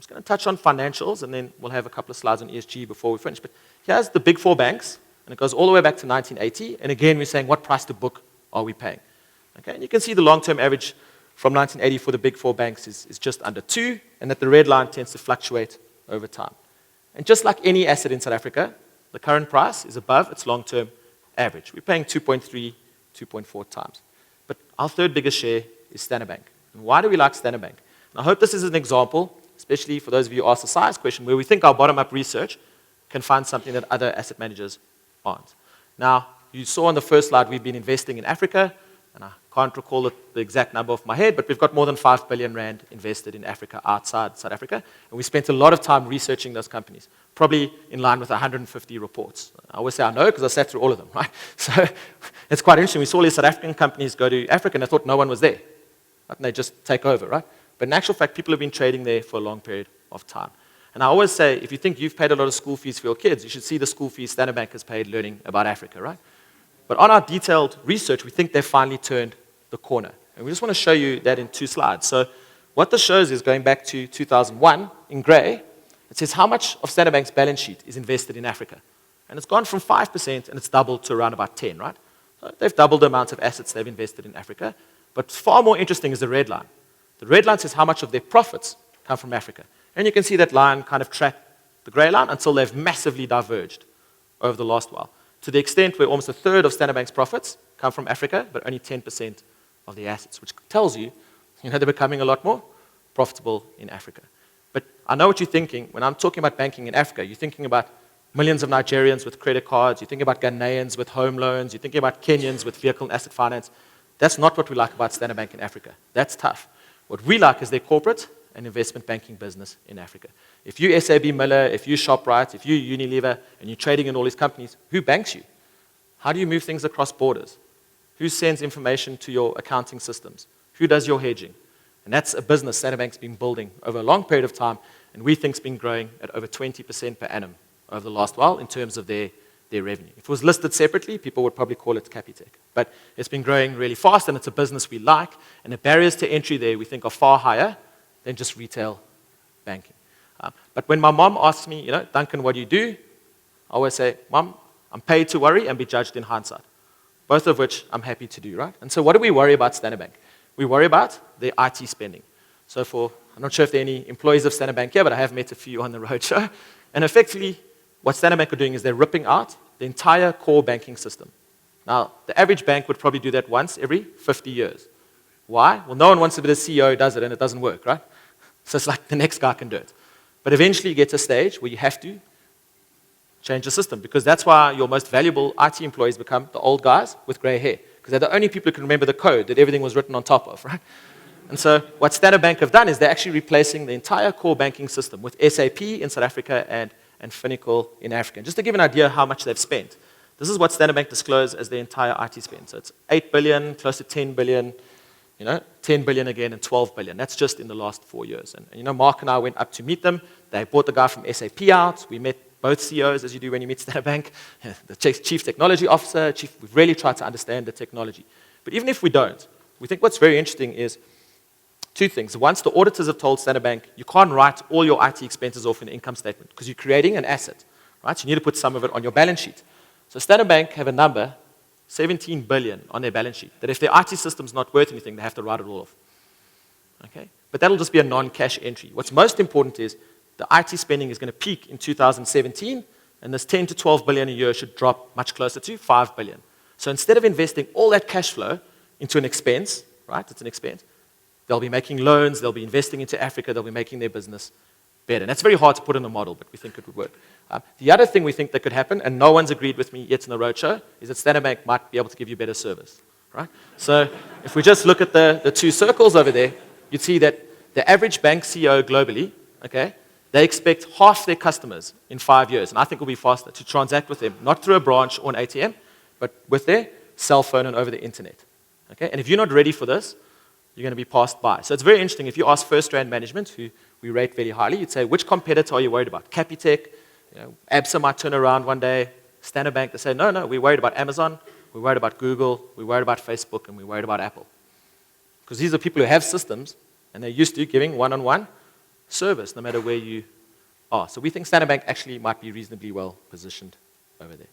just going to touch on financials, and then we'll have a couple of slides on ESG before we finish. But here's the big four banks, and it goes all the way back to 1980. And again, we're saying, what price to book are we paying? Okay, and you can see the long-term average from 1980 for the big four banks is just under 2, and that the red line tends to fluctuate over time. And just like any asset in South Africa, the current price is above its long-term average. We're paying 2.3, 2.4 times. But our third biggest share is Standard Bank. And why do we like Standard Bank? And I hope this is an example, especially for those of you who asked the size question, where we think our bottom-up research can find something that other asset managers aren't. Now, you saw on the first slide we've been investing in Africa, and I can't recall the exact number off my head, but we've got more than 5 billion rand invested in Africa outside South Africa, and we spent a lot of time researching those companies, probably in line with 150 reports. I always say I know because I sat through all of them, right? So it's quite interesting. We saw these South African companies go to Africa, and I thought no one was there, right? And they just take over, right? But in actual fact, people have been trading there for a long period of time. And I always say, if you think you've paid a lot of school fees for your kids, you should see the school fees Standard Bank has paid learning about Africa, right? But on our detailed research, we think they've finally turned the corner. And we just want to show you that in 2 slides. So what this shows is going back to 2001 in gray. It says how much of Standard Bank's balance sheet is invested in Africa. And it's gone from 5% and it's doubled to around about 10, right? So they've doubled the amount of assets they've invested in Africa. But far more interesting is the red line. The red line says how much of their profits come from Africa. And you can see that line kind of track the gray line until they've massively diverged over the last while, to the extent where almost a third of Standard Bank's profits come from Africa, but only 10% of the assets, which tells you, they're becoming a lot more profitable in Africa. But I know what you're thinking. When I'm talking about banking in Africa, you're thinking about millions of Nigerians with credit cards, you're thinking about Ghanaians with home loans, you're thinking about Kenyans with vehicle and asset finance. That's not what we like about Standard Bank in Africa. That's tough. What we like is their corporate and investment banking business in Africa. If you SAB Miller, if you ShopRite, if you Unilever, and you're trading in all these companies, who banks you? How do you move things across borders? Who sends information to your accounting systems? Who does your hedging? And that's a business Standard Bank's been building over a long period of time, and we think it's been growing at over 20% per annum over the last while in terms of their revenue. If it was listed separately, people would probably call it Capitec. But it's been growing really fast, and it's a business we like, and the barriers to entry there we think are far higher than just retail banking. But when my mom asks me, Duncan, what do you do? I always say, Mom, I'm paid to worry and be judged in hindsight. Both of which I'm happy to do, right? And so what do we worry about Standard Bank? We worry about their IT spending. So I'm not sure if there are any employees of Standard Bank here, but I have met a few on the roadshow. And effectively, what Standard Bank are doing is they're ripping out the entire core banking system. Now, the average bank would probably do that once every 50 years. Why? Well, no one wants to be the CEO who does it, and it doesn't work, right? So it's like the next guy can do it. But eventually you get to a stage where you have to change the system, because that's why your most valuable IT employees become the old guys with gray hair, because they're the only people who can remember the code that everything was written on top of, right? And so what Standard Bank have done is they're actually replacing the entire core banking system with SAP in South Africa and Finacle in Africa. And just to give an idea how much they've spent, this is what Standard Bank disclosed as their entire IT spend. So it's 8 billion, close to 10 billion, 10 billion again, and 12 billion. That's just in the last 4 years. And Mark and I went up to meet them. They brought the guy from SAP out. We met both CEOs, as you do when you meet Standard Bank, the chief technology officer. We've really tried to understand the technology. But even if we don't, we think what's very interesting is 2 things. Once the auditors have told Standard Bank, you can't write all your IT expenses off in the income statement because you're creating an asset, right? So you need to put some of it on your balance sheet. So Standard Bank have a number, 17 billion on their balance sheet, that if their IT system's not worth anything, they have to write it all off. Okay? But that'll just be a non-cash entry. What's most important is the IT spending is going to peak in 2017, and this 10 to 12 billion a year should drop much closer to 5 billion. So instead of investing all that cash flow into an expense, right, it's an expense, they'll be making loans, they'll be investing into Africa, they'll be making their business better. And that's very hard to put in a model, but we think it would work. The other thing we think that could happen, and no one's agreed with me yet in the roadshow, is that Standard Bank might be able to give you better service, right? So if we just look at the 2 circles over there, you'd see that the average bank CEO globally, okay, they expect half their customers in 5 years, and I think it will be faster, to transact with them, not through a branch or an ATM, but with their cell phone and over the internet. Okay? And if you're not ready for this, you're going to be passed by. So it's very interesting. If you ask First Rand Management, who we rate very highly, you'd say, which competitor are you worried about? Capitec, Absa might turn around one day, Standard Bank, they say, no, we're worried about Amazon, we're worried about Google, we're worried about Facebook, and we're worried about Apple. Because these are people who have systems, and they're used to giving one-on-one service, no matter where you are. So we think Standard Bank actually might be reasonably well positioned over there.